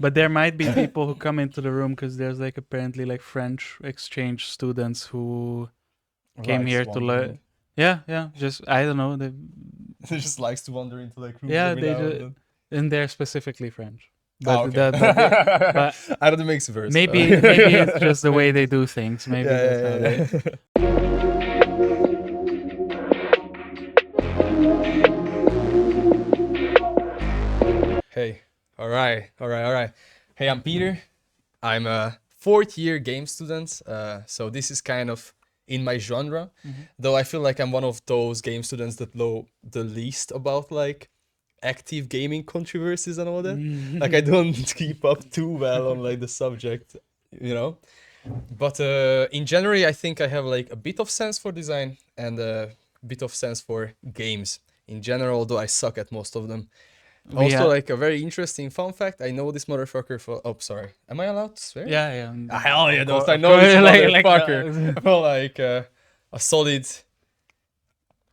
But there might be people who come into the room because there's like apparently like French exchange students who came Right, here to learn. Yeah. Just I don't know. They just likes to wander into like rooms Yeah, every they now and do, then. and they're specifically French. Oh, But okay. but I don't make verse. maybe it's just the way they do things. Maybe that's how they. Hey, all right. Hey, I'm Peter. I'm a fourth year game student. So this is kind of in my genre, though I feel like I'm one of those game students that know the least about like active gaming controversies and all that. Like I don't keep up too well on like the subject, you know. But in January, I think I have like a bit of sense for design and a bit of sense for games in general, though I suck at most of them. Also, like a very interesting fun fact, I know this motherfucker for. Oh, sorry. Am I allowed to swear? Yeah. Hell yeah, Of those. course, I of know this course, motherfucker for like a solid.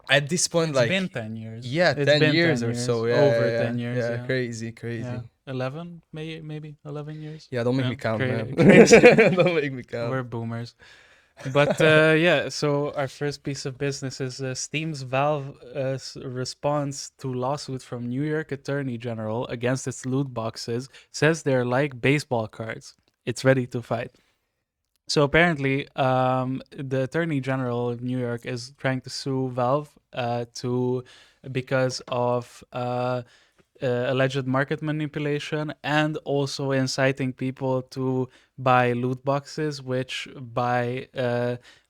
At this point, It's like been 10 years. yeah, It's 10 been years 10 or years. so. Yeah, Over yeah, 10 years, yeah. Crazy. Yeah. 11, maybe 11 years. Yeah, don't make me count, man. Crazy. Don't make me count. We're boomers. But yeah, so our first piece of business is Steam's Valve response to lawsuit from New York Attorney General against its loot boxes says they're like baseball cards. It's ready to fight. So apparently, the Attorney General of New York is trying to sue Valve because of alleged market manipulation and also inciting people to buy loot boxes, which by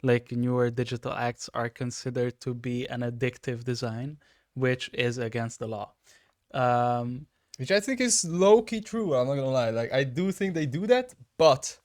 like newer digital acts are considered to be an addictive design, which is against the law. Which I think is low key true. I'm not gonna lie. Like I do think they do that, but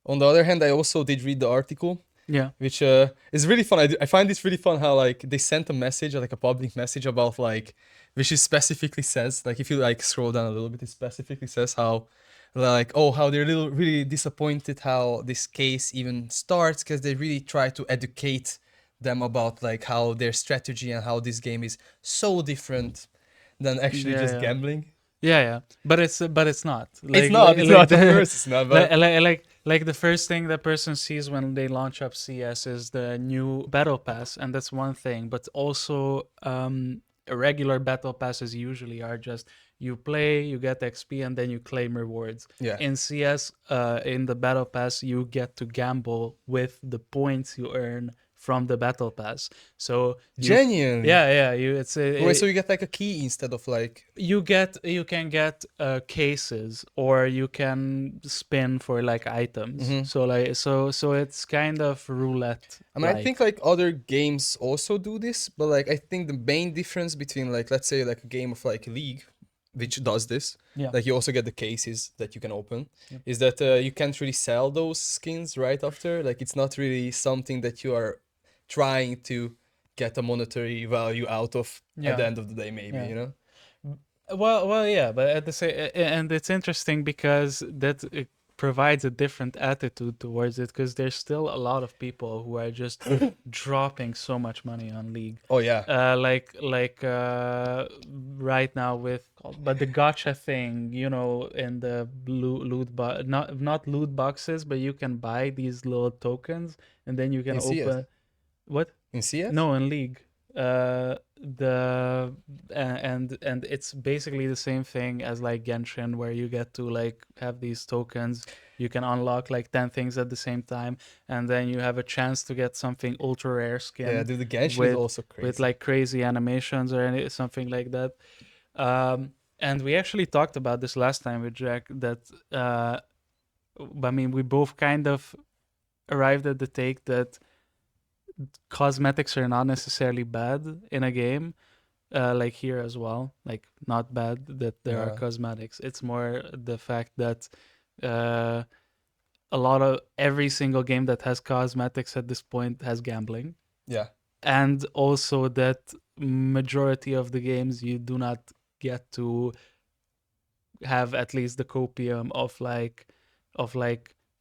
on the other hand, I also did read the article. Yeah. Which is really fun. I find this really fun how like they sent a message, like a public message about like, which is specifically says like if you like scroll down a little bit, it specifically says how like how they're really disappointed how this case even starts because they really try to educate them about like how their strategy and how this game is so different than actually just gambling. Yeah, but it's not. It's not. At first, it's not. But like the first thing the person sees when they launch up CS is the new battle pass, and that's one thing. But also, regular battle passes usually are just you play, you get XP, and then you claim rewards. yeah, In CS, in the battle pass, you get to gamble with the points you earn from the battle pass. So genuinely. yeah. It's wait, so you get like a key instead of like you can get cases, or you can spin for like items. So like so it's kind of roulette. I mean, I think like other games also do this, but like I think the main difference between like let's say like a game of like League, which does this, like you also get the cases that you can open, is that you can't really sell those skins right after. Like it's not really something that you are trying to get a monetary value out of at the end of the day, maybe, you know? Well, yeah, but at the same, and it's interesting because that it provides a different attitude towards it, because there's still a lot of people who are just dropping so much money on League. Oh yeah. Right now but the gacha thing, in the not loot boxes, but you can buy these little tokens, and then you can In CS? open what? In CS? No, in League. And it's basically the same thing as like Genshin, where you get to like have these tokens. You can unlock like 10 things at the same time, and then you have a chance to get something ultra rare skin. Yeah, dude, the Genshin is also crazy. With like crazy animations or something like that. And we actually talked about this last time with Jack, that I mean, we both kind of arrived at the take that cosmetics are not necessarily bad in a game, like here as well, like not bad that there are cosmetics. It's more the fact that a lot of every single game that has cosmetics at this point has gambling. Yeah. And also that majority of the games you do not get to have at least the copium of like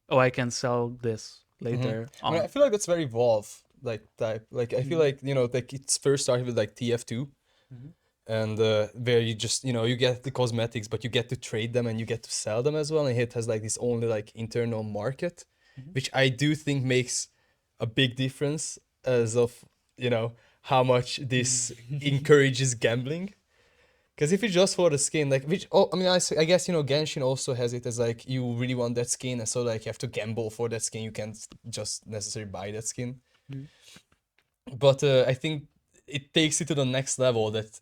oh, I can sell this later on. I mean, I feel like that's very Valve like type. Like I feel like, like it's first started with like TF2. and where you just you get the cosmetics, but you get to trade them and you get to sell them as well, and it has like this only like internal market, which I do think makes a big difference as of how much this encourages gambling. Because if it's just for the skin, like which I mean, I guess Genshin also has it as like you really want that skin, and so like you have to gamble for that skin. You can't just necessarily buy that skin. Mm. But I think it takes it to the next level that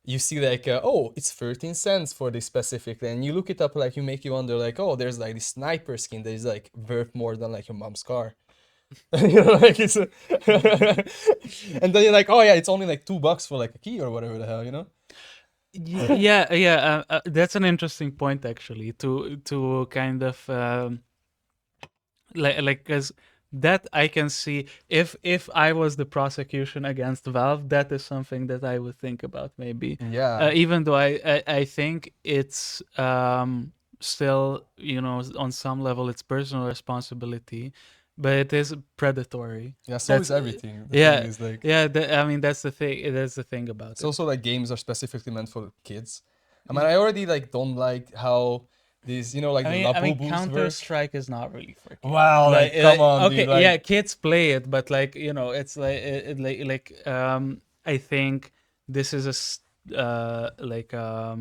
you see like oh, it's 13 cents for this specific, and you look it up, like you wonder like, oh, there's like this sniper skin that is like worth more than like your mom's car. Like it's and then you're like, oh yeah, it's only like $2 for like a key or whatever the hell. Yeah. That's an interesting point actually. To kind of like because that I can see if I was the prosecution against Valve, that is something that I would think about maybe. Yeah. Even though I think it's still on some level it's personal responsibility, but it is predatory. Yeah, so is That's everything. The yeah thing is like yeah. I mean that's the thing. That's the thing about it's it. also like games are specifically meant for kids. I mean, I already like don't like how these like the I mean, Labubus Counter work. Strike is not really for kids. Wow, like come on, okay, dude. Like, yeah, kids play it, but like it's like I think this is like how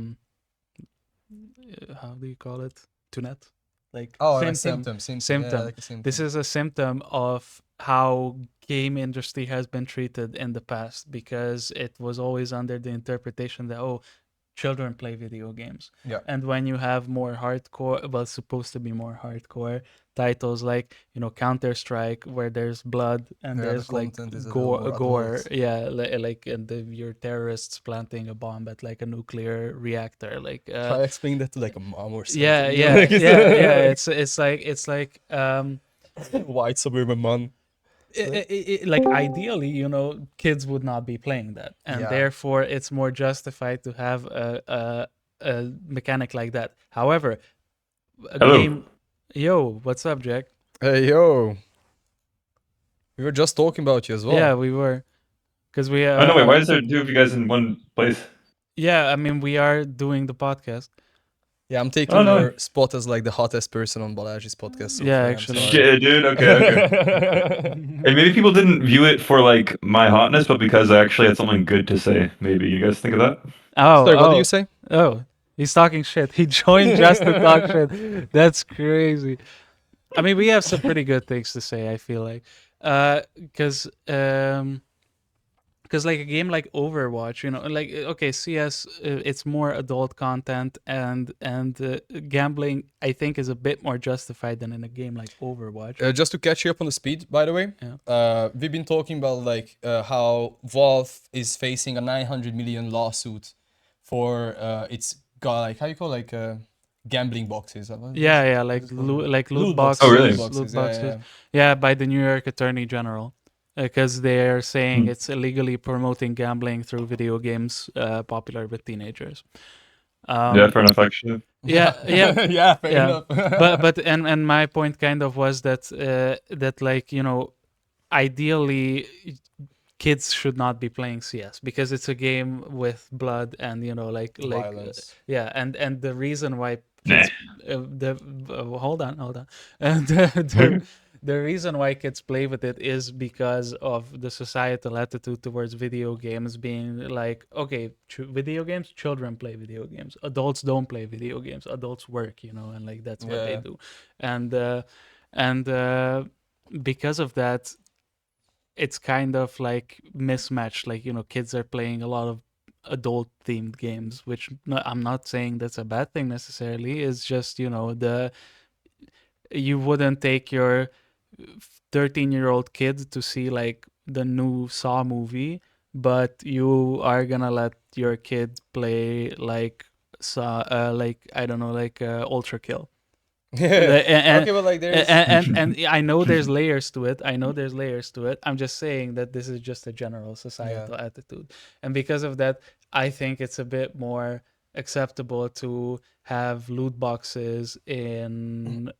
do you call it? Tunet, like oh, like symptom. symptom. Yeah, like a symptom. This is a symptom of how game industry has been treated in the past, because it was always under the interpretation that, oh, children play video games. Yeah. And when you have more hardcore, well, supposed to be more hardcore titles like Counter Strike, where there's blood and Yeah, the there's like content is a little more gore, adult. yeah, like and you're terrorists planting a bomb at like a nuclear reactor, like Try explaining that to like a mom or something. yeah, you know, yeah, like, yeah. It's like white suburban man. like ideally, kids would not be playing that, and Yeah. therefore it's more justified to have a mechanic like that. However, a Hello. game. Yo, what's up, Jack? Hey yo. We were just talking about you as well. Yeah, we were, because we. Oh no, wait. Why is there two of you guys in one place? Yeah, I mean, we are doing the podcast. Yeah, I'm taking Oh, no. your spot as like the hottest person on Balaji's podcast. So Yeah, far, I'm actually. sorry. Shit, dude. Okay. And maybe people didn't view it for like my hotness, but because I actually had something good to say. Maybe you guys think of that? Oh, Sorry, what do you say? Oh, he's talking shit. He joined just to talk shit. That's crazy. I mean, we have some pretty good things to say, I feel like. Because like a game like Overwatch, like okay, CS, it's more adult content, and gambling, I think, is a bit more justified than in a game like Overwatch. Just to catch you up on the speed, by the way, we've been talking about like how Valve is facing a 900 million lawsuit for its like how you call like gambling boxes. Yeah, like loot boxes. Oh, really? Loot Yeah, boxes. Yeah, by the New York Attorney General, because they're saying Hmm. it's illegally promoting gambling through video games popular with teenagers. Yeah, fair enough. Actually. Yeah, yeah, fair yeah. enough. but and my point kind of was that that like ideally kids should not be playing CS, because it's a game with blood and like Violence. yeah, and the reason why Nah. kids hold on and the reason why kids play with it is because of the societal attitude towards video games being like, okay, video games, children play video games, adults don't play video games, adults work, and like that's what they Yeah. do, and because of that, it's kind of like mismatched. Like kids are playing a lot of adult themed games, which I'm not saying that's a bad thing necessarily. It's just you wouldn't take your 13-year-old kid to see like the new Saw movie, but you are gonna let your kid play like like I don't know, like Ultra Kill. Yeah. Okay, but like there's And I know there's layers to it. I'm just saying that this is just a general societal attitude, and because of that, I think it's a bit more acceptable to have loot boxes in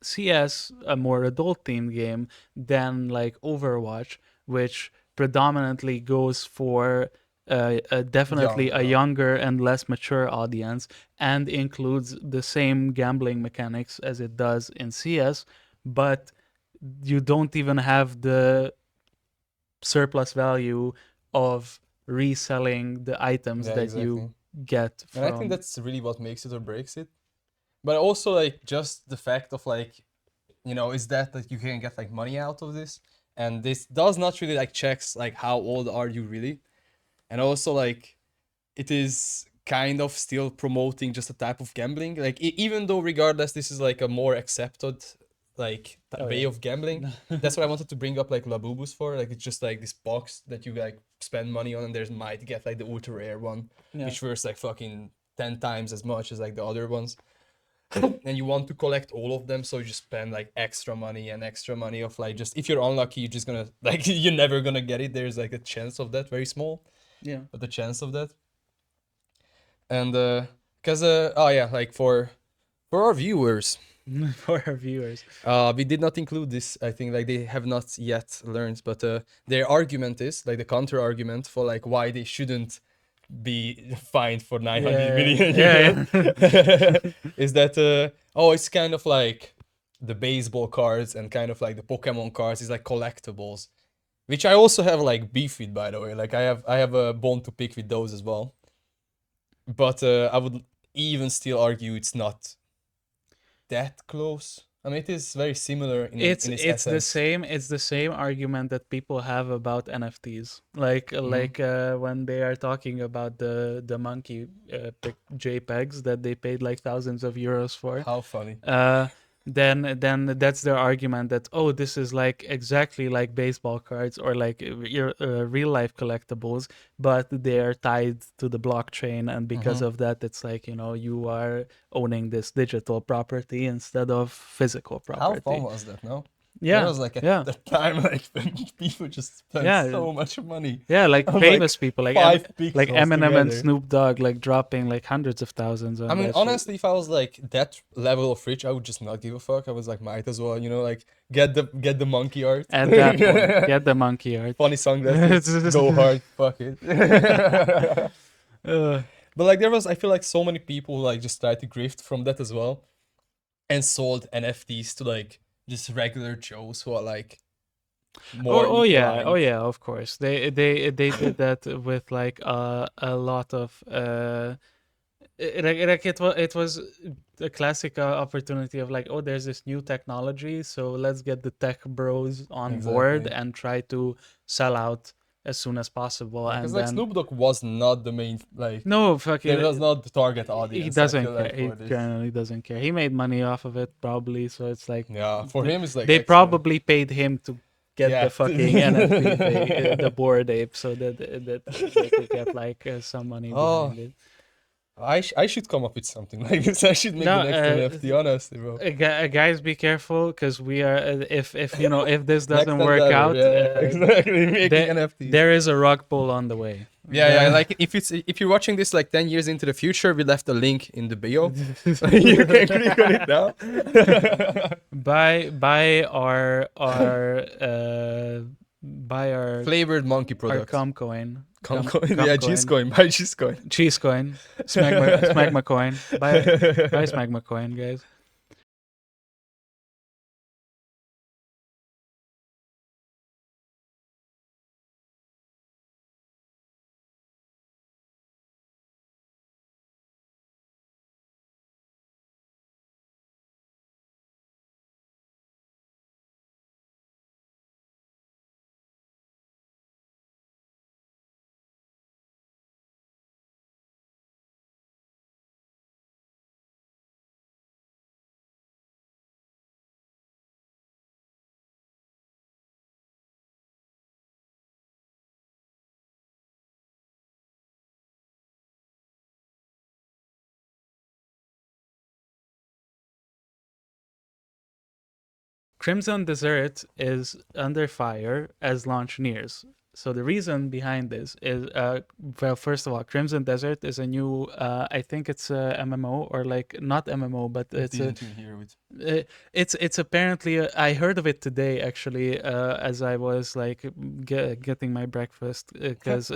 CS, a more adult themed game, than like Overwatch, which predominantly goes for definitely a Younger. younger and less mature audience, and includes the same gambling mechanics as it does in CS, but you don't even have the surplus value of reselling the items Yeah, that exactly. you get And I think from. that's really what makes it or breaks it. But also like just the fact of like, you know, is that you can get like money out of this, and this does not really like checks like how old are you really, and also like it is kind of still promoting just a type of gambling. Like even though regardless this is like a more accepted like Oh, way yeah. of gambling. That's what I wanted to bring up like Labubus for. Like it's just like this box that you like spend money on, and there's might get like the ultra rare one, Yeah. which worth like fucking 10 times as much as like the other ones. And you want to collect all of them, so you just spend like extra money of like, just if you're unlucky you're just gonna like you're never gonna get it. There's like a chance of that, very small, Yeah. but the chance of that. And because oh yeah, like for our viewers, For our viewers. we did not include this. I think like they have not yet learned, but their argument is like the counter argument for like why they shouldn't be fined for 900 million euros is that oh, it's kind of like the baseball cards and kind of like the Pokemon cards is like collectibles, which I also have like beef with, by the way. Like I have a bone to pick with those as well, but I would even still argue it's not that close. I mean, it is very similar in It's its the essence. same. It's the same argument that people have about NFTs. Like when they are talking about the monkey JPEGs that they paid like thousands of euros for. How funny. Then that's their argument that, oh, this is like exactly like baseball cards or like real life collectibles, but they are tied to the blockchain, and because of that it's like, you know, you are owning this digital property instead of physical How property. fun was that, no? Yeah, There was like yeah, the time like when people just spent Yeah. so much money. yeah, like Like, famous people like 5 like pixels Eminem and together. Snoop Dogg like dropping like hundreds of thousands on I mean, that shit. honestly, if I was like that level of rich, I would just not give a fuck. I was like, might as well, you know, like get the monkey art. At that point, get the monkey art. Funny sunglasses, go hard, fuck it. Uh, But like there was, I feel like so many people who, like just tried to grift from that as well, and sold NFTs to like just regular Joes who are like more. oh yeah, inclined. of course. They did that with like a lot of like it was a classic opportunity of like, oh, there's this new technology, so let's get the tech bros on board Exactly. and try to sell out as soon as possible. Because And like then Snoop Dogg was not the main like. no, There fucking was not the target audience. he I doesn't feel care. like, He for this. generally doesn't care. He made money off of it probably, so it's like Yeah, for him it's like they extra. probably paid him to get Yeah. the fucking NFT, the Bored Ape, so that they could get like some money Oh. behind it. I should come up with something like this. I should make No, the next NFT, honestly, bro. Guys, be careful, because we are if you know, if this Next doesn't work endeavor, out, yeah, exactly. Making there, NFTs. there is a rug pull on the way. Yeah, like if you're watching this like 10 years into the future, we left a link in the bio. You can click on it now. buy our Flavored monkey our product. Comcoin. Comcoin. Yeah, cheese coin. Buy cheese coin. Cheese coin. Smegma coin. Buy Smegma coin, guys. Crimson Desert is under fire as launch nears. So the reason behind this is, well, first of all, Crimson Desert is a new, I think it's a MMO, or like not MMO, but it's apparently I heard of it today actually, as I was like getting my breakfast, because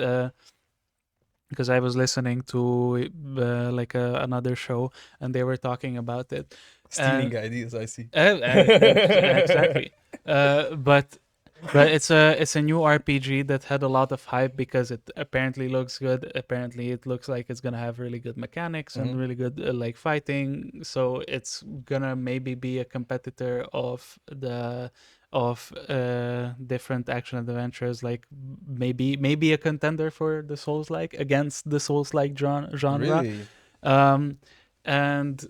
because I was listening to like another show, and they were talking about it. Stealing ideas, I see. Exactly. But it's a new RPG that had a lot of hype because it apparently looks good. Apparently, it looks like it's gonna have really good mechanics and Mhm. really good like fighting. So it's gonna maybe be a competitor of different action adventures, like maybe a contender for the Souls-like against the Souls-like genre. Really? Um, and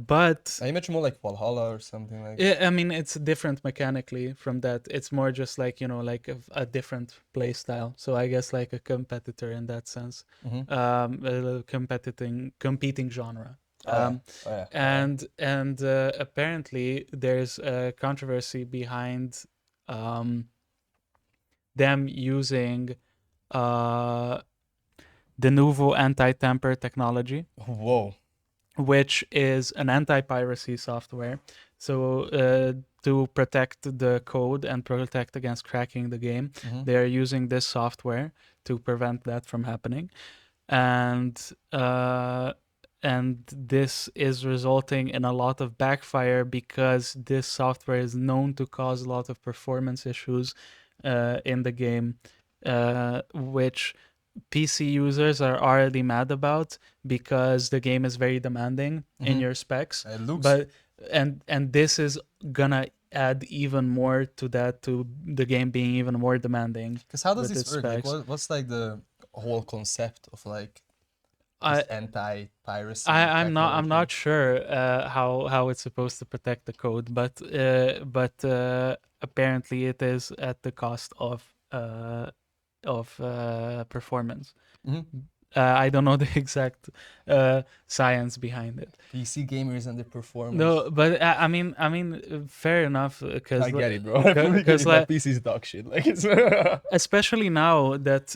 but I imagine more like Valhalla or something like. yeah, I mean, it's different mechanically from that. It's more just like, like a different play style. So I guess like a competitor in that sense. Mhm. A competing genre. Oh, yeah. Oh, yeah. And apparently there's a controversy behind them using the Nuvo anti-tamper technology, Whoa. which is an anti-piracy software. So to protect the code and protect against cracking the game, Mhm. they are using this software to prevent that from happening. And this is resulting in a lot of backfire because this software is known to cause a lot of performance issues in the game, which PC users are already mad about because the game is very demanding in Mhm. your specs. It looks. But and this is gonna add even more to that, to the game being even more demanding. Because how does with this its work? Like, specs. what's like the whole concept of like I this anti-piracy I'm technology? not sure how it's supposed to protect the code, but apparently it is at the cost of performance. Mhm. I don't know the exact science behind it. PC gamers and their performance. No, but fair enough, I get it, bro. I fully get because it. That PC is dog shit. Like it's. especially now that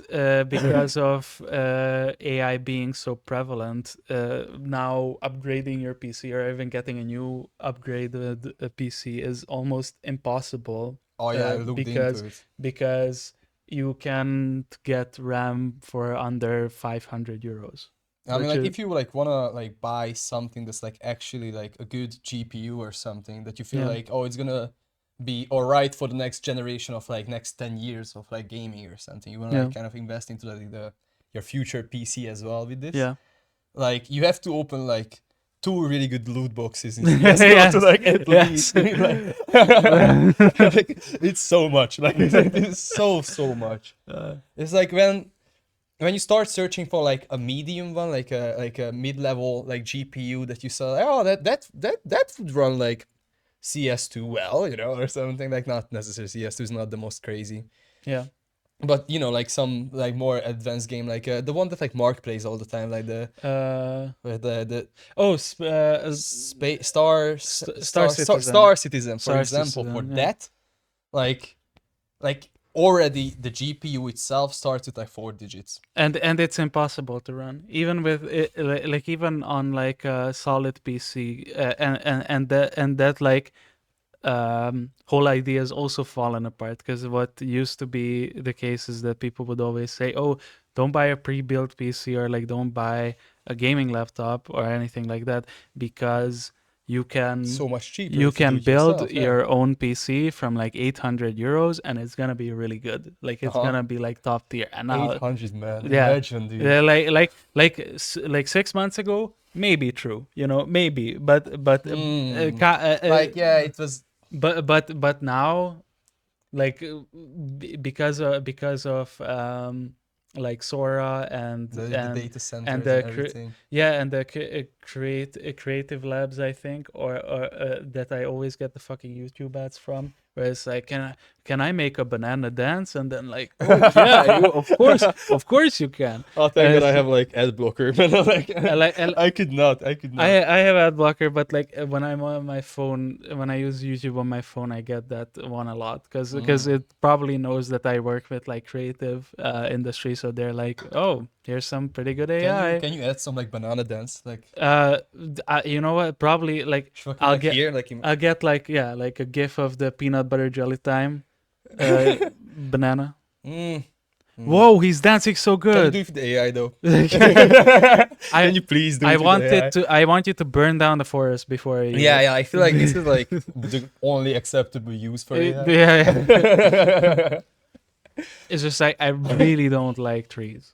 because of AI being so prevalent, now upgrading your PC or even getting a new upgraded PC is almost impossible. Oh yeah, I looked because into it. because you can't get RAM for under 500 euros. I mean, Which like is, if you like wanna like buy something that's like actually like a good GPU or something that you feel Yeah. like, oh, it's gonna be alright for the next generation of like next 10 years of like gaming or something. You wanna Yeah. like kind of invest into like your future PC as well with this. Yeah. Like you have to open like two really good loot boxes in CS:GO Yes. to like at Yes. least like it's so much. Like it's so much. It's like when you start searching for like a medium one, like a mid-level like GPU that you saw, oh that would run like CS2 well, or something like not necessarily CS2 is not the most crazy, Yeah. but like some like more advanced game like the one that like Mark plays all the time, like the Oh, Star Citizen, for Star example, for Citizen, yeah. that, like already the GPU itself starts with like 4 digits. And it's impossible to run even with it, like even on like a solid PC, and that like whole idea has also fallen apart because what used to be the case is that people would always say, oh, don't buy a pre-built PC or like don't buy a gaming laptop or anything like that because you can So much cheaper you if you do can it build yourself, yeah. your own PC from like 800 euros and it's gonna be really good. Like it's gonna be like top tier. And now 800, man. yeah, Imagine, dude. yeah, like 6 months ago, maybe true, maybe, but Like, yeah, it was. but now, like because of like Sora and The and data centers and and the everything. and the creative labs, I think, or that I always get the fucking YouTube ads from, where it's like, can I make a banana dance? And then like, oh yeah, of course you can. Oh, thank God I have like ad blocker, man. Like, I could not. I have ad blocker, but like when I'm on my phone, when I use YouTube on my phone, I get that one a lot because it probably knows that I work with like creative industry, so they're like, oh, here's some pretty good AI. Can you add some like banana dance, like? You know what? Probably like I'll like get here, like I'll get like a gif of the peanut butter jelly time banana. Mm, Whoa, he's dancing so Can you good. do it with the AI though? I- Can you please do I it with the AI? I want you to burn down the forest before you. Yeah, I feel like this is like the only acceptable use for AI. Yeah. It's just like I really don't like trees.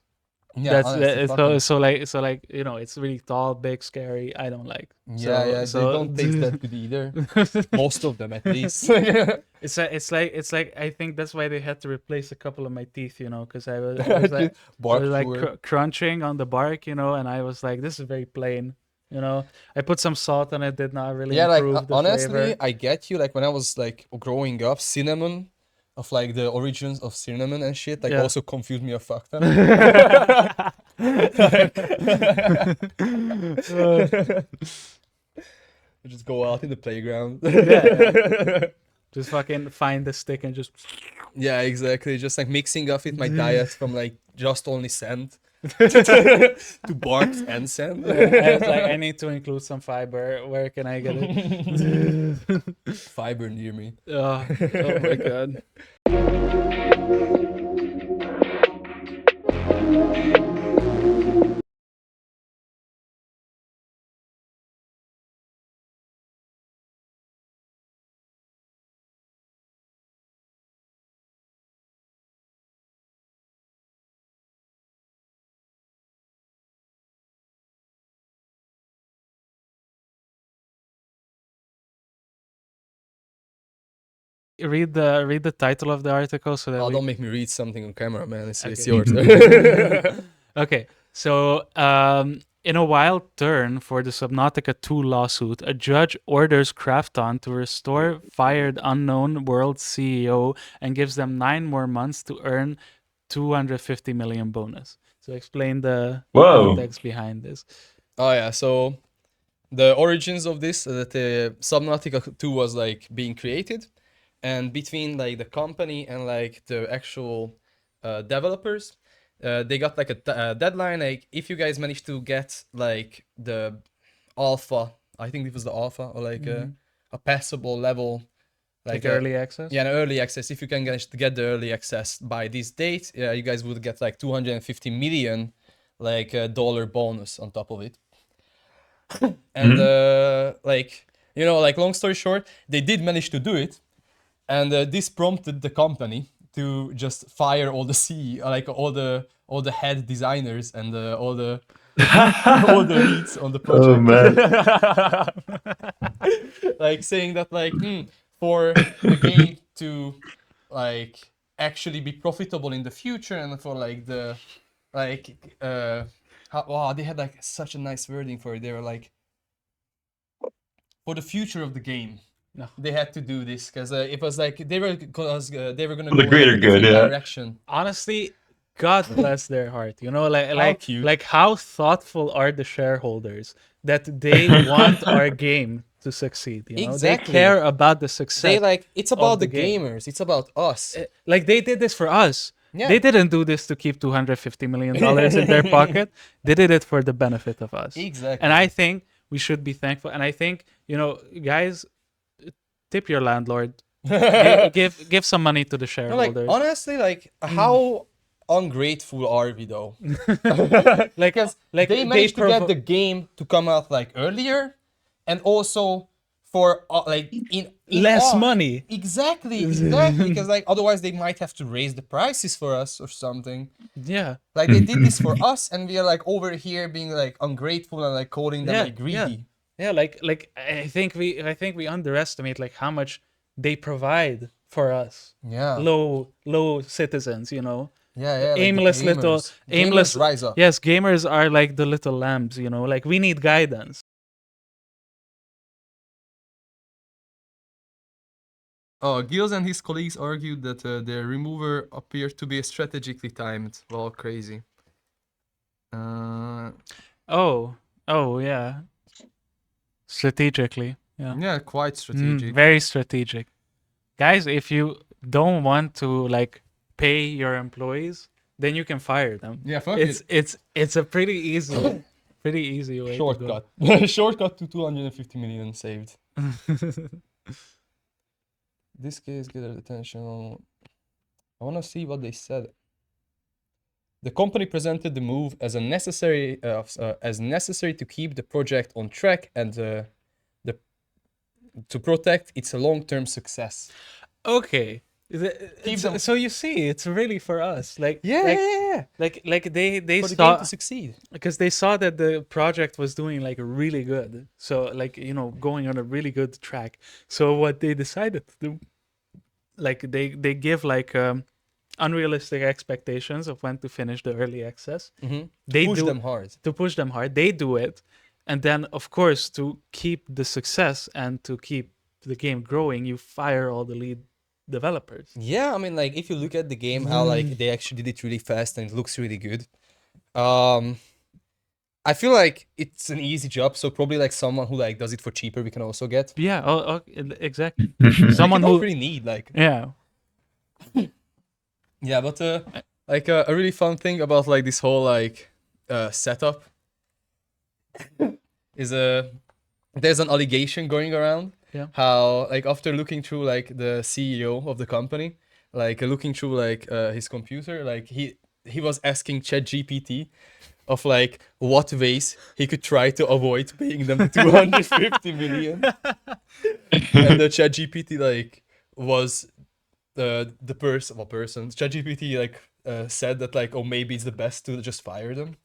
Yeah, honestly, So like it's really tall, big, scary. I don't like. they don't taste that good either. Most of them, at least. It's like I think that's why they had to replace a couple of my teeth, because I was like Bark crunching on the bark, and I was like, this is very plain, I put some salt on it, did not really Yeah, like improve the honestly, flavor. I get you. Like when I was like growing up, cinnamon, of like the origins of cinnamon and shit, like Yeah. also confused me a fuck ton. Just go out in the playground. Yeah. Just fucking find the stick and just. Yeah, exactly. Just like mixing up with my diet from like just only sand to bark and sand. I was like, I need to include some fiber. Where can I get it? Fiber near me. Oh my god. Read the title of the article so that Oh, we. don't make me read something on camera, man. It's Okay. yours. Okay, so in a wild turn for the Subnautica 2 lawsuit, a judge orders Krafton to restore fired Unknown World CEO and gives them 9 more months to earn 250 million bonus. So explain the Whoa. context behind this. Oh yeah, so the origins of this, that Subnautica 2 was like being created, and between like the company and like the actual developers, they got like a deadline. Like if you guys manage to get like the alpha, I think it was the alpha, or like a passable level, Like a- early access? yeah, an early access. If you can get the early access by this date, you guys would get like 250 million like dollar bonus on top of it. And like like long story short, they did manage to do it, and this prompted the company to just fire all the CEO, like all the head designers and all the all the leads on the project. Oh man. Like saying that like for the game to like actually be profitable in the future, and for like the like wow, they had like such a nice wording for it. They were like, for the future of the game, No. they had to do this because it was like they were gonna For the go greater in a different good, yeah. direction. Honestly, God bless their heart. Cute. Like how thoughtful are the shareholders that they want our game to succeed. Exactly. They care about the success. They like it's about the the game. gamers. It's about us. Like they did this for us. Yeah. They didn't do this to keep $250 million in their pocket. They did it for the benefit of us. Exactly. And I think we should be thankful. And I think, guys, tip your landlord. give some money to the No, shareholders. like honestly, like how ungrateful are we though? like They managed to get the game to come out like earlier, and also for like in less money. Exactly. Because like otherwise they might have to raise the prices for us or something. Yeah. Like they did this for us, and we are like over here being like ungrateful and like calling them like greedy. Yeah, like I think we underestimate like how much they provide for us. Yeah. Low citizens, Yeah, like aimless the little gamers. aimless Gamers rise up. Yes, gamers are like the little lambs, like we need guidance. Oh, Gilles and his colleagues argued that their remover appeared to be strategically timed. Well, crazy. Oh yeah. Strategically. Yeah. Yeah, quite strategic. Very strategic. Guys, if you don't want to like pay your employees, then you can fire them. Yeah, fuck it. It's a pretty easy way Shortcut. Shortcut to 250 million saved. This case gathered attention. I want to see what they said. The company presented the move as necessary to keep the project on track and the to protect its long-term success. Okay. Keep them- So you see, it's really for us. Like Yeah. like they For the game saw to succeed. because they saw that the project was doing like really good. So like, you know, going on a really good track. So what they decided to do, like they give like unrealistic expectations of when to finish the early access. They Push do them hard. to push them hard. They do it, and then of course to keep the success and to keep the game growing, you fire all the lead developers. Yeah, I mean, like if you look at the game, how like they actually did it really fast and it looks really good. I feel like it's an easy job, so probably like someone who like does it for cheaper we can also get. Yeah, exactly. Someone Someone you don't who, really need like. yeah, Yeah, but like a really fun thing about like this whole like setup is there's an allegation going around. Yeah. How like after looking through like the CEO of the company, like looking through like his computer, like he was asking ChatGPT of like what ways he could try to avoid paying them 250 million. And the ChatGPT like was the person ChatGPT like said that like, oh, maybe it's the best to just fire them.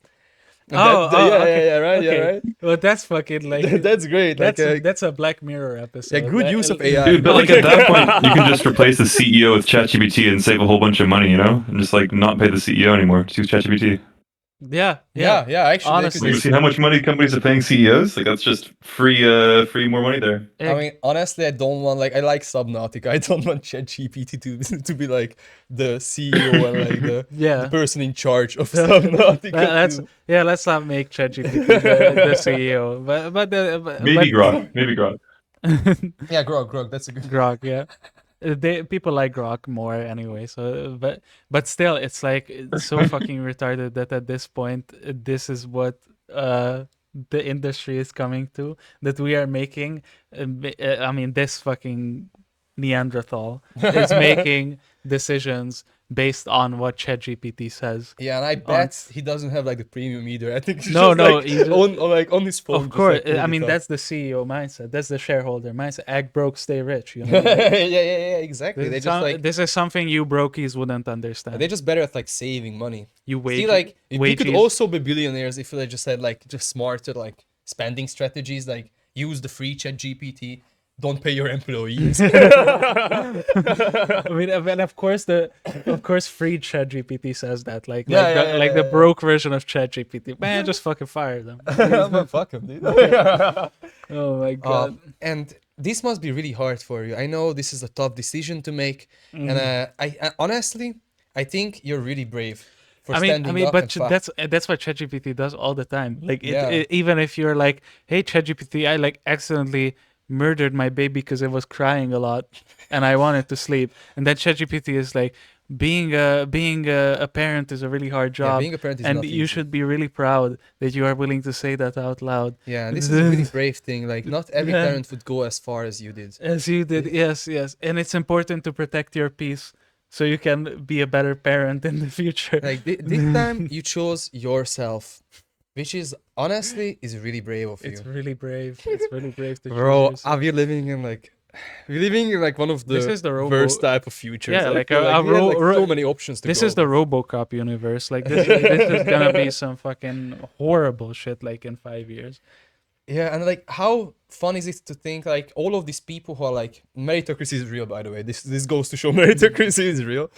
And okay. yeah, right, yeah, Okay. right. Well, that's fucking like That's great. that's a Black Mirror episode. yeah, good use of AI. Dude, but like at that point, you can just replace the CEO with ChatGPT and save a whole bunch of money, you know, and just like not pay the CEO anymore. Just use ChatGPT. Yeah. yeah, actually, Honestly. Like, you see how much money companies are paying CEOs? Like that's just free more money there. I mean, honestly, I don't want like I like Subnautica. I don't want ChatGPT to be like the CEO and like the yeah. person in charge of Subnautica. That's yeah. Let's not make ChatGPT the CEO, but Maybe Grok. Maybe Grok. Yeah, Grog. That's a good. Grok, yeah. People like Grok more anyway. So, but still, it's like it's so fucking retarded that at this point, this is what the industry is coming to. That we are making. I mean, this fucking Neanderthal is making decisions based on what ChatGPT says. Yeah, and I bet he doesn't have like the premium either. I think he's No, just, no, like, he's just- on his phone. Of just, course, like, pulling I mean it up. that's the CEO mindset. That's the shareholder mindset. Act broke, stay rich. You know. yeah, exactly. They just like This is something you brokies wouldn't understand. they're just better at like saving money. You wait. See, like we could wages. also be billionaires if they just had like just smarter like spending strategies, like use the free Chat GPT, don't pay your employees. I mean, and of course, free ChatGPT says that, like the broke version of ChatGPT. Man, just fucking fire them. Fuck him, dude. Oh my god. And this must be really hard for you. I know this is a tough decision to make, and I honestly, I think you're really brave. For I standing mean, up but and that's what ChatGPT does all the time. Like, Yeah. even if you're like, "Hey, ChatGPT, I like accidentally murdered my baby because it was crying a lot, and I wanted to sleep," and then ChatGPT is like, "Being a parent is a really hard Yeah, job, being a parent is and not you easy. should be really proud that you are willing to say that out loud." Yeah, this is a really brave thing. Like, not every Yeah. parent would go as far as you did. As you did, yes, and it's important to protect your peace so you can be a better parent in the future. Like this time, you chose yourself, which is honestly is really brave of you. It's really brave. It's really brave to choose Bro, yourself. are we living in like we're living in like one of the This is the worst type of futures. Yeah, I like feel a we had, like, ro- so many options to This go is the with. RoboCop universe. Like this is gonna be some fucking horrible shit. Like in 5 years. Yeah, and like how fun is it to think like all of these people who are like meritocracy is real, by the way. This goes to show meritocracy is real.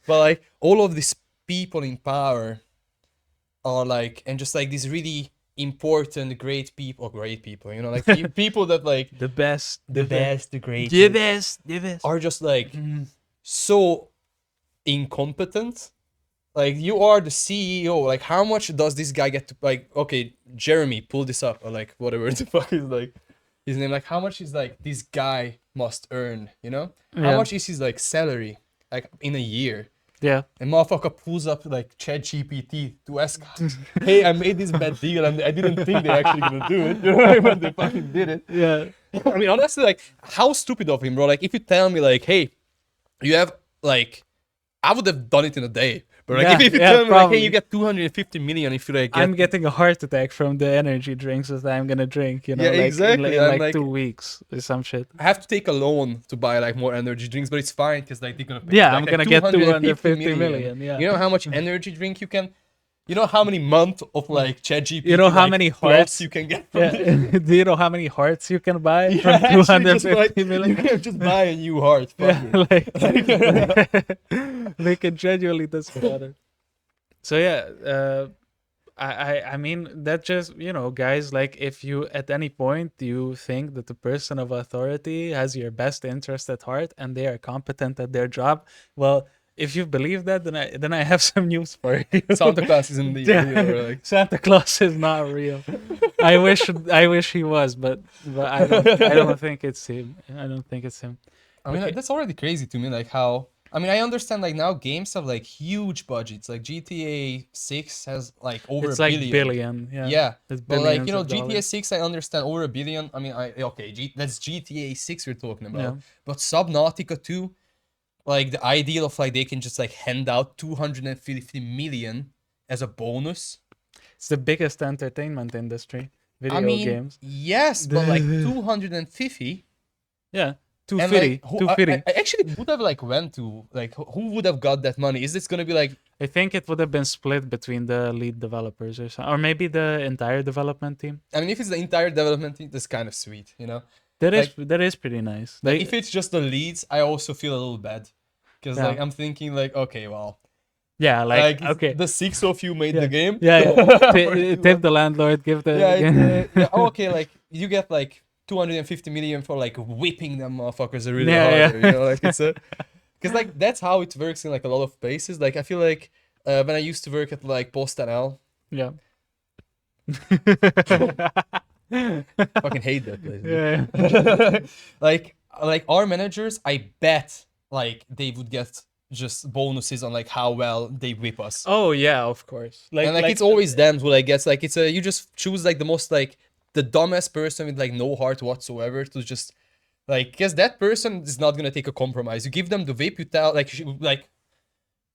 But like all of these people in power are like and just like these really important great people, you know, like people that like The best. the best, the great The best. The best. are just like so incompetent. Like you are the CEO. Like how much does this guy get to like? Okay, Jeremy, pull this up or like whatever the fuck is like his name. Like how much is like this guy must earn? You know, how Yeah. much is his like salary like in a year? Yeah. And motherfucker pulls up like ChatGPT to ask, hey, I made this bad deal and I didn't think they're actually gonna do it. You know, when they fucking did it. Yeah. I mean, honestly, like, how stupid of him, bro. Like, if you tell me, like, hey, you have, like, I would have done it in a day. But like Yeah, if you yeah, tell me like, hey, probably. you get 250 million if you like I'm getting a heart attack from the energy drinks that I'm gonna drink, Yeah, like exactly. in I'm like like, 2 weeks or some shit. I have to take a loan to buy like more energy drinks, but it's fine because like they're gonna pay Yeah, back I'm like gonna get 250 250 million. million. Yeah. You know how much energy drink you can? You know how many months of like You know ChatGPT how like many plots hearts? you can get from Yeah. this? Do you know how many hearts you can buy Yeah, from actually, just like 250 you million? can just buy a new heart. Fuck Yeah, it. like it genuinely does matter. So yeah, I mean that just guys, like if you at any point you think that the person of authority has your best interest at heart and they are competent at their job, well, if you believe that, then I have some news for you. Santa Claus is indeed Yeah, real, or like Santa Claus is not real. I wish he was, but I don't think it's him. I don't think it's him. I mean, Okay, that's already crazy to me. Like how, I mean, I understand like now games have like huge budgets. Like GTA 6 has like over it's a like billion. billion, yeah. Yeah, It's but like billions of GTA dollars. 6, I understand over a billion. I mean, okay, that's GTA 6 we're talking Yeah. about. But Subnautica 2, like the idea of like they can just like hand out 250 million as a bonus. It's the biggest entertainment industry, I video mean, games. yes, but like 250. Yeah, And like, 250, 250. I actually would have like went to like who would have got that money? Is this gonna be like I think it would have been split between the lead developers or something, or maybe the entire development team. I mean, if it's the entire development team, that's kind of sweet, you know? That Like, is pretty nice. like Like, if it's just the leads, I also feel a little bad. Because yeah, like I'm thinking like, okay, well, yeah, like like okay, the six of you made yeah, the game. yeah, yeah. For Tip the landlord, give yeah, it's, the yeah, okay, like you get like 250 million for like whipping them motherfuckers really yeah, harder, you know? Like yeah, it's a, because like that's how it works in like a lot of places. Like I feel like when I used to work at like PostNL, yeah. fucking hate that place. Yeah. Like our managers, I bet like they would get just bonuses on like how well they whip us. Oh yeah, of course. And like it's always them who like gets like it's a you just choose like the most like the dumbest person with like no heart whatsoever to just like because that person is not gonna take a compromise. You give them the whip, you tell like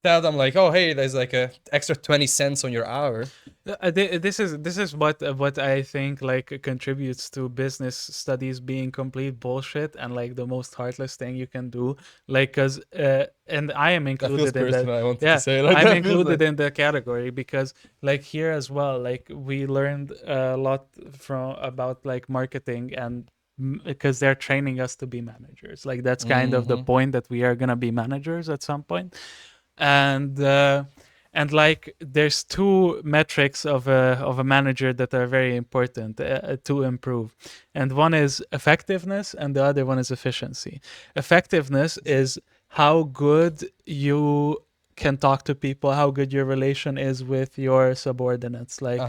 tell them like, oh hey, there's like a extra 20 cents on your hour. This is what I think like contributes to business studies being complete bullshit and like the most heartless thing you can do, like because and I am That feels included in that. personal. I wanted to Yeah, say like I'm that feels included like- in the category because like here as well, like we learned a lot from about like marketing and because they're training us to be managers. Like that's kind of the Mhm. point that we are gonna be managers at some point, and like there's two metrics of a manager that are very important to improve, and one is effectiveness and the other one is efficiency. Effectiveness is how good you can talk to people, how good your relation is with your subordinates, like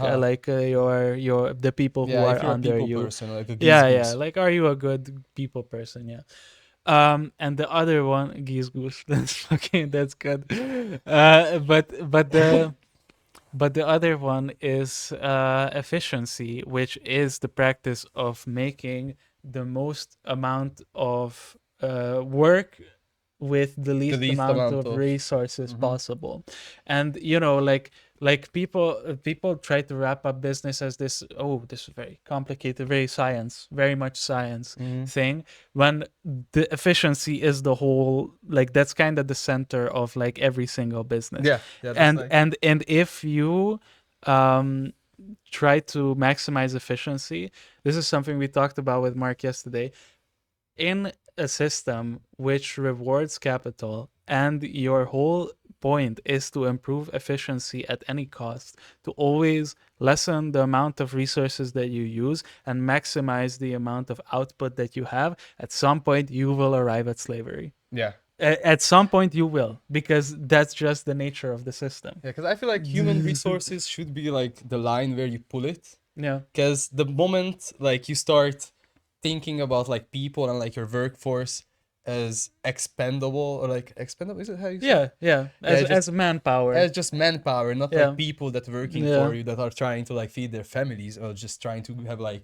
your the people who Yeah, are if you're a under people you. person, like a Yeah, goose. like are you a good people person? Yeah. And the other one, geese goose. That's good. But the other one is efficiency, which is the practice of making the most amount of work with the least least amount amount of of- resources Mhm. possible. And like people try to wrap up business as this, oh, this is very complicated, very much science Mhm. thing, when the efficiency is the whole, like that's kind of the center of like every single business. Yeah, that's and like, and if you try to maximize efficiency, this is something we talked about with Mark yesterday, in a system which rewards capital and your whole point is to improve efficiency at any cost, to always lessen the amount of resources that you use and maximize the amount of output that you have, at some point you will arrive at slavery. yeah. At some point you will, because that's just the nature of the system. Yeah, because I feel like human resources should be like the line where you pull it. Yeah. Because the moment like you start thinking about like people and like your workforce as expendable or like expendable, is it how you say? Yeah. As manpower. As just manpower, not Yeah. like people that are working Yeah. for you that are trying to like feed their families or just trying to have like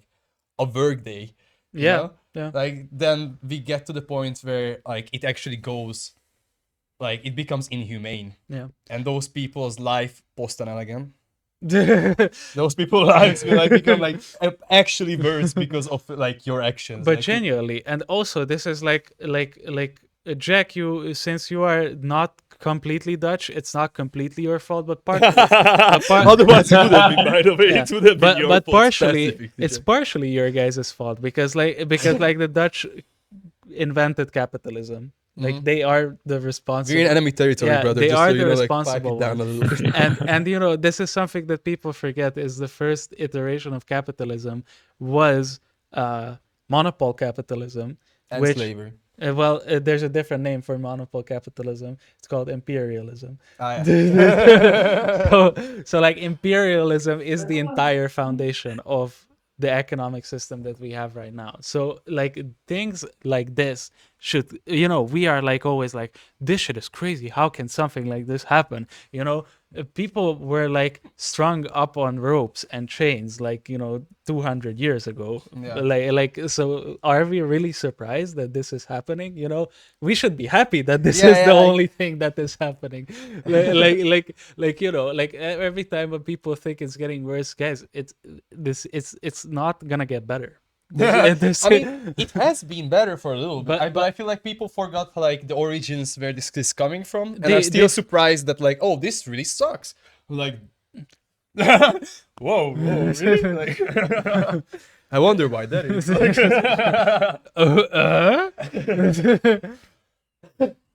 a work day. You Yeah. know? Yeah. Like then we get to the point where like it actually goes like it becomes inhumane, Yeah. and those people's life again. Those people's lives will like become like actually worse because of like your actions. But like, genuinely, and also this is Jack, you, since you are not completely Dutch, it's not completely your fault, but partially. Otherwise, it would have been, by the way, Yeah. it would have been your But fault partially, specifically, it's Jack. partially your guys' fault because like the Dutch invented capitalism. Like they are the responsible. We're in enemy territory, Yeah, brother. they Just are so the you know, like pipe responsible it down one. a little bit. And you know, this is something that people forget is the first iteration of capitalism was monopole capitalism, And which slavery. there's a different name for monopole capitalism. It's called imperialism. Ah, yeah. So like imperialism is the entire foundation of the economic system that we have right now. So like things like this should, you know, we are like always like, this shit is crazy. How can something like this happen? You know, people were like strung up on ropes and chains like, you know, 200 years ago. Yeah. So are we really surprised that this is happening? You know, we should be happy that this Yeah, is the like- only thing that is happening. Like you know, like every time when people think it's getting worse, guys, it's not gonna get better. I mean, it has been better for a little bit, But- but I feel like people forgot like the origins where this is coming from, and They- I'm still they- surprised that like, oh, this really sucks. Like, whoa, really? Like, I wonder why that is.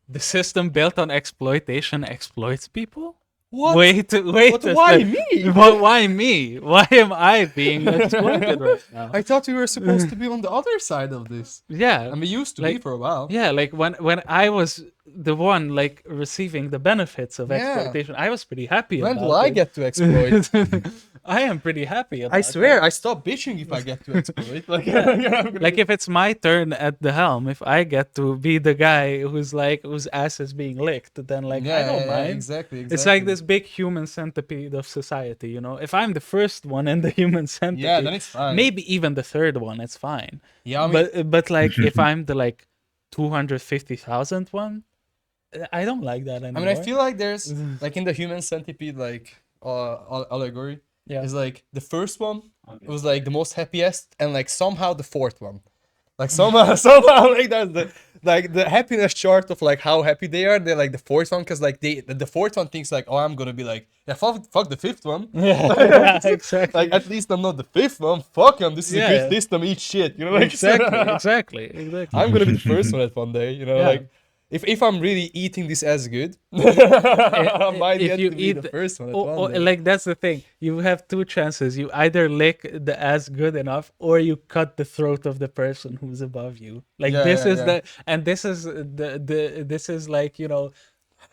The system built on exploitation exploits people. What? Wait. But a why sec. me? Why me? Why am I being exploited right now? I thought we were supposed to be on the other side of this. Yeah. And we used to be Like- for a while. Yeah, like when I was the one like receiving the benefits of Yeah. exploitation, I was pretty happy When about will I it. get to exploit? I am pretty happy about I it. swear, I stop bitching if I get to exploit. Like, Like if it's my turn at the helm, if I get to be the guy whose ass is being licked, then like I don't mind. exactly. It's like this big human centipede of society, you know. If I'm the first one in the human centipede, Yeah, then it's fine. maybe even the third one, it's fine. Yeah, I mean, But like if I'm the like 250,000th one, I don't like that I anymore. mean, I feel like there's like in the human centipede like allegory. Yeah. Is like the first one was like the most happiest, and like somehow the fourth one, like somehow like that's the happiness chart of like how happy they are. They're like the fourth one because like the fourth one thinks like, oh, I'm gonna be like, yeah, fuck the fifth one. yeah, exactly. Like at least I'm not the fifth one. Fuck him. This is a Yeah. good system. Eat shit. You know, like exactly. I'm gonna be the first one at one day. You know, Yeah. like if I'm really eating this as good, I might If get you to be eat the first one at or, one day. like that's the thing. You have two chances. You either lick the ass good enough, or you cut the throat of the person who's above you. Like Yeah, this yeah, is yeah. the and this is this is like, you know,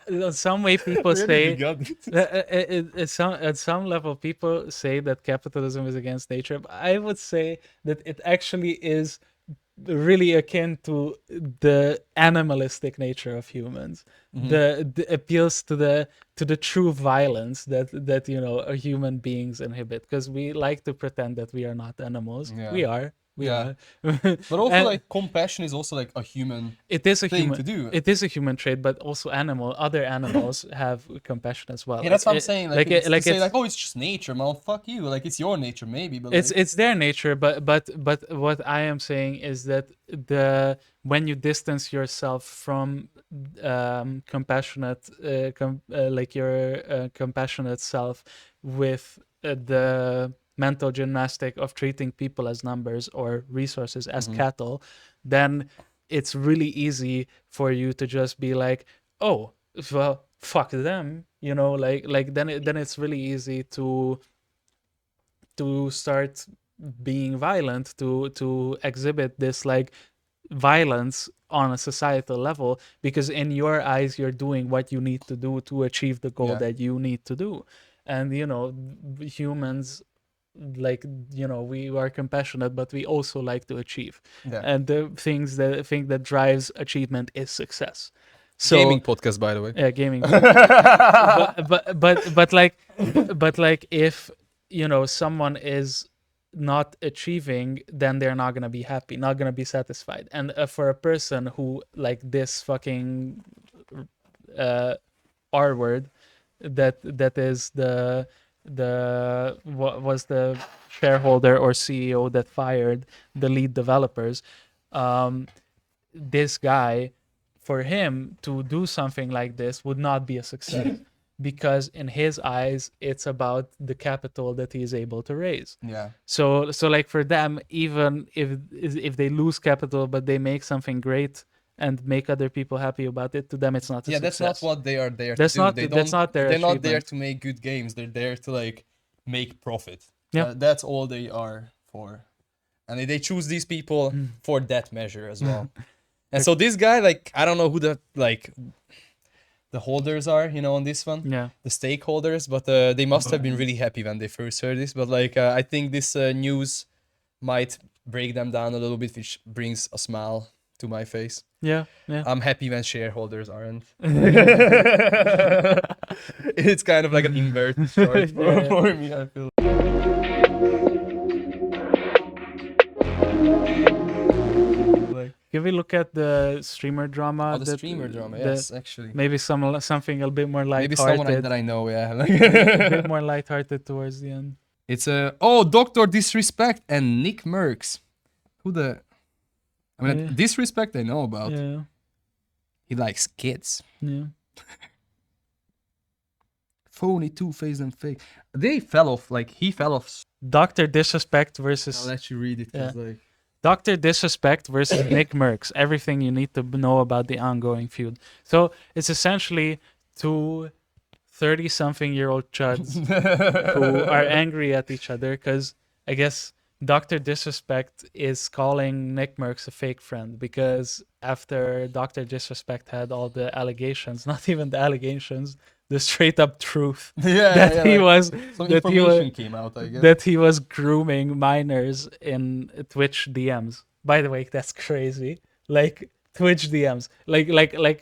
in some way people Where did say we got this? at some level people say that capitalism is against nature. But I would say that it actually is really akin to the animalistic nature of humans. The appeals to the true violence that you know human beings inhibit, because we like to pretend that we are not animals. Yeah. We are. We Yeah. are. But also, And like, compassion is also like a human. it is a thing human to do. It is a human trait, but also other animals have compassion as well. Yeah, that's what I'm It- saying. Like, it's like to say it's like, oh, it's just nature, man. Fuck you. Like, it's your nature, maybe, but it's their nature, but what I am saying is that when you distance yourself from compassionate like your compassionate self with the mental gymnastic of treating people as numbers or resources as cattle, then it's really easy for you to just be like, oh well, fuck them, you know, like then it's really easy to start being violent, to exhibit this like violence on a societal level, because in your eyes you're doing what you need to do to achieve the goal Yeah. that you need to do. And you know, humans, like, you know, we are compassionate, but we also like to achieve. Yeah. And the thing that drives achievement is success. So gaming podcast, by the way. yeah, gaming. but like if, you know, someone is not achieving, then they're not gonna be happy, not gonna be satisfied. And for a person who like this fucking R word, that is the what was the shareholder or CEO that fired the lead developers. This guy, for him to do something like this would not be a success because in his eyes it's about the capital that he is able to raise. Yeah. So like for them, even if they lose capital but they make something great and make other people happy about it, to them it's not a Yeah, success. that's not what they are there That's to do. not- They that's don't, not their they're not there achievement. to make good games. They're there to like make profit. Yeah. That's all they are for. And they choose these people for that measure as well. And so this guy, like, I don't know who the holders are, on this one. Yeah. The stakeholders, but they must have been really happy when they first heard this. But like, I think this news might break them down a little bit, which brings a smile to my face. Yeah. I'm happy when shareholders aren't. It's kind of like an inverted story for me, I feel. Like, Can we look at the streamer drama? the streamer drama, that- yes, actually. Maybe something a bit more Maybe lighthearted. someone that I know, yeah. A bit more lighthearted towards the end. It's Dr. Disrespect and Nick Merckx. Yeah. Disrespect I know about. Yeah. He likes kids. Yeah. Phony, two-faced, and fake. He fell off. Dr. Disrespect versus I'll let you read it. 'Cause, like, Dr. Disrespect versus Nick Merckx. Everything you need to know about the ongoing feud. So it's essentially two 30-something-year-old chuds who are angry at each other because I guess Dr. Disrespect is calling Nick Merckx a fake friend because after Dr. Disrespect had all the allegations, not even the allegations, the straight up truth that he was some that he information was came out, I guess. that he was grooming minors in Twitch DMs. By the way, that's crazy. Like Twitch DMs. Like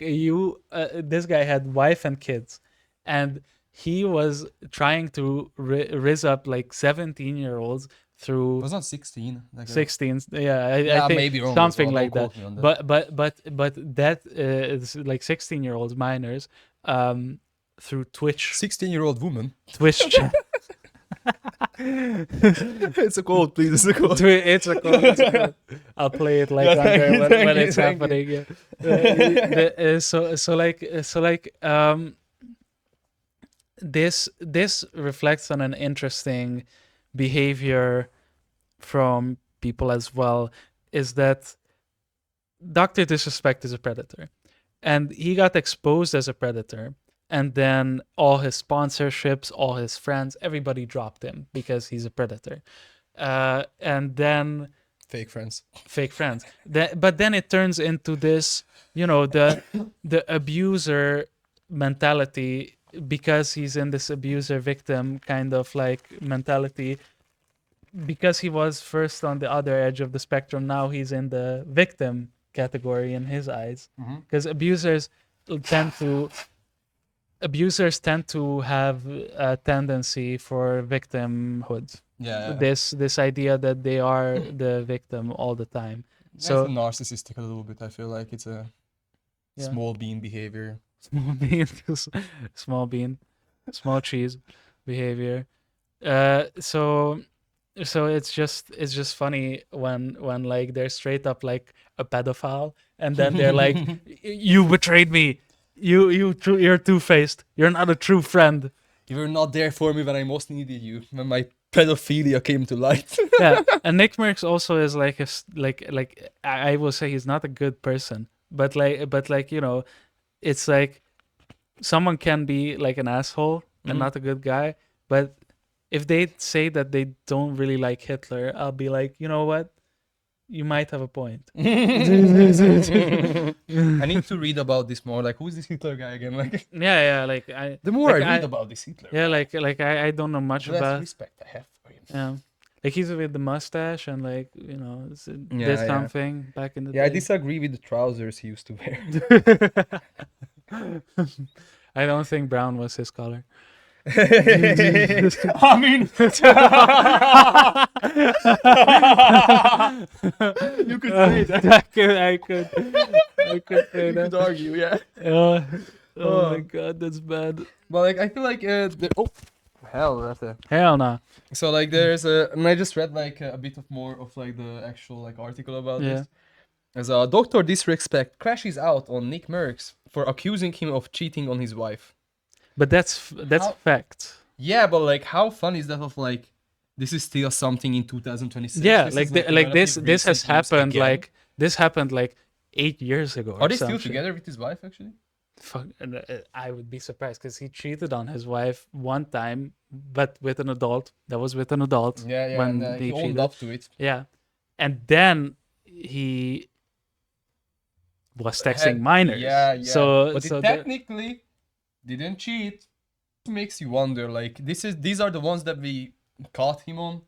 you this guy had wife and kids and he was trying to riz up like 17-year-olds through It was not 16. Like 16. I think maybe wrong as something well, like don't that. quote me on that. But that is like 16-year-old minors through Twitch 16-year-old woman. Twitch chat. It's a quote, please. It's a quote. It's a quote. I'll play it like Yeah, thank under you, when, thank when you, it's thank happening. This reflects on an interesting behavior from people as well. Is that Dr. Disrespect is a predator, and he got exposed as a predator. And then all his sponsorships, all his friends, everybody dropped him because he's a predator. And then Fake friends. fake friends. But then it turns into this, the abuser mentality because he's in this abuser victim kind of like mentality. Because he was first on the other edge of the spectrum, now he's in the victim category in his eyes. Because abusers tend to have a tendency for victimhood. Yeah. This idea that they are the victim all the time. So So narcissistic a little bit. I feel like it's a Yeah. small bean behavior. small bean, small cheese behavior. So it's just funny when like they're straight up like a pedophile, and then they're like, "You betrayed me. You're two-faced. You're not a true friend." You were not there for me when I most needed you. When my pedophilia came to light. Yeah, and Nick Merckx also is like I will say he's not a good person, but it's like someone can be like an asshole and not a good guy, but if they say that they don't really like Hitler, I'll be like, you know what? You might have a point. I need to read about this more. Like, who's this Hitler guy again? Like, Yeah, the more like I read about this Hitler, yeah, I don't know much the less about. respect I have for him. Yeah, like he's with the mustache and like did Yeah. something back in the Yeah, I day. disagree with the trousers he used to wear. I don't think brown was his color. I mean, you could say that. I could say You that. could argue, yeah. Oh my god, that's bad. But like I feel like oh hell that's a Hell no. so like there's a and I just read like a bit of more of like the actual like article about Yeah. this. As a Dr. Disrespect crashes out on Nick Merckx for accusing him of cheating on his wife. But that's How- fact. Yeah, but like how fun is that of like this is still something in 2026? Yeah, This like is, this relatively has recent news happened again. like this happened like 8 years ago. Are or they some still shit. together with his wife actually? Fuck, I would be surprised because he cheated on his wife one time, but with an adult. That was with an adult. Yeah, yeah, when and he he owned cheated. up to it. Yeah, and then he was texting Had- minors. Yeah, yeah. So but so it technically didn't cheat. It makes you wonder. Like these are the ones that we caught him on,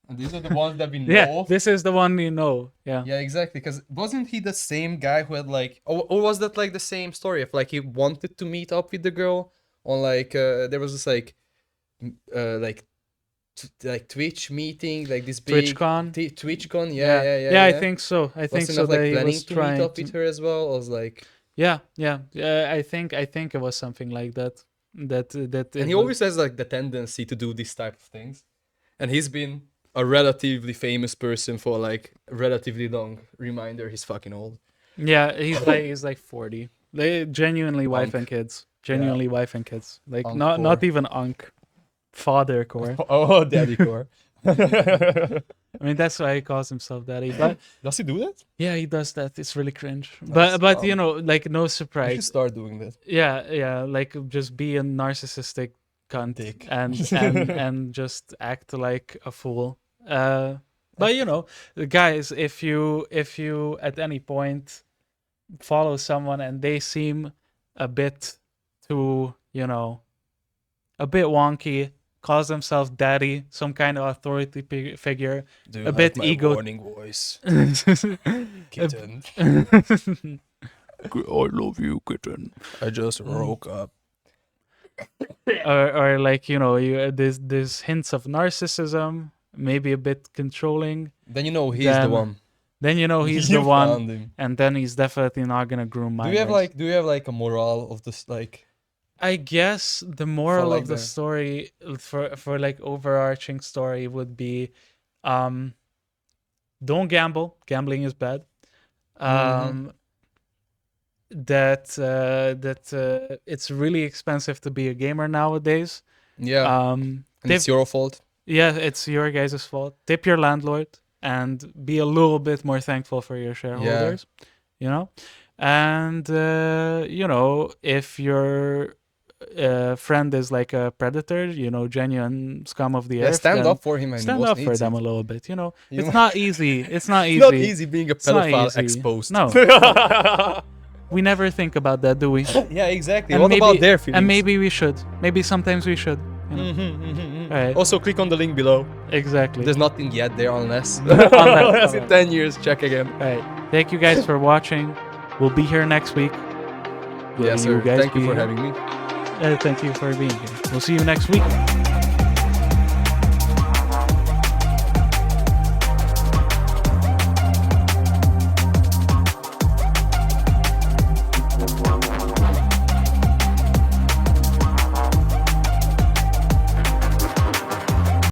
and these are the ones that we know. yeah, of. this is the one you know. Yeah. Yeah, exactly. Because wasn't he the same guy who had like, or was that like the same story of like he wanted to meet up with the girl on like there was this like like Twitch meeting, like this big TwitchCon. TwitchCon. Yeah. I think so. I think Wasn't so. that, like That he planning was to trying meet up to. with her as well. I was like, Yeah. I think it was something like that. That and it he was- always has like the tendency to do this type of things, and he's been a relatively famous person for like relatively long. Reminder, he's fucking old. Yeah, he's like 40. They genuinely wife and kids. Genuinely wife and kids. Like Unk not core. even unk. Father core. Oh, daddy core. I mean that's why he calls himself daddy. But Does he do that? yeah, he does that. It's really cringe. That's But you dumb. know, like no I should surprise. start doing that. Yeah, like just be a narcissistic cunt Dick. and just act like a fool. But you know, guys, if you at any point follow someone and they seem a bit too, you know, a bit wonky, calls themselves daddy, some kind of authority figure, Do a bit ego. warning voice, I kitten. love you, kitten. I just woke up. Or like you know, there's hints of narcissism, maybe a bit controlling. Then you know he's the Then one. Then you know he's You the one, found him. and then he's definitely not gonna groom minors. Do you have like a moral of this like? I guess the moral like of the the- story for like overarching story would be, don't gamble. Gambling is bad. That it's really expensive to be a gamer nowadays. Yeah, and it's Tip, your fault. yeah, it's your guys' fault. Tip your landlord and be a little bit more thankful for your shareholders. You know, and you know, if your friend is like a predator, you know, genuine scum of the Yeah, earth, stand then up for him and stand most up for needs them it. a little bit. You know, You it's know- not easy. It's not easy. It's not easy being a It's not pedophile easy. exposed. No. We never think about that, do we? Yeah, exactly. And What maybe- about their feelings? And maybe we should. Maybe sometimes we should. You know? Right. Also, click on the link below. Exactly. There's nothing yet there unless Unless- in 10 years. Check again. Right. Thank you guys for watching. We'll be here next week. Will Yes, sir. you guys Thank you be for here? having me. Thank you for being here. We'll see you next week.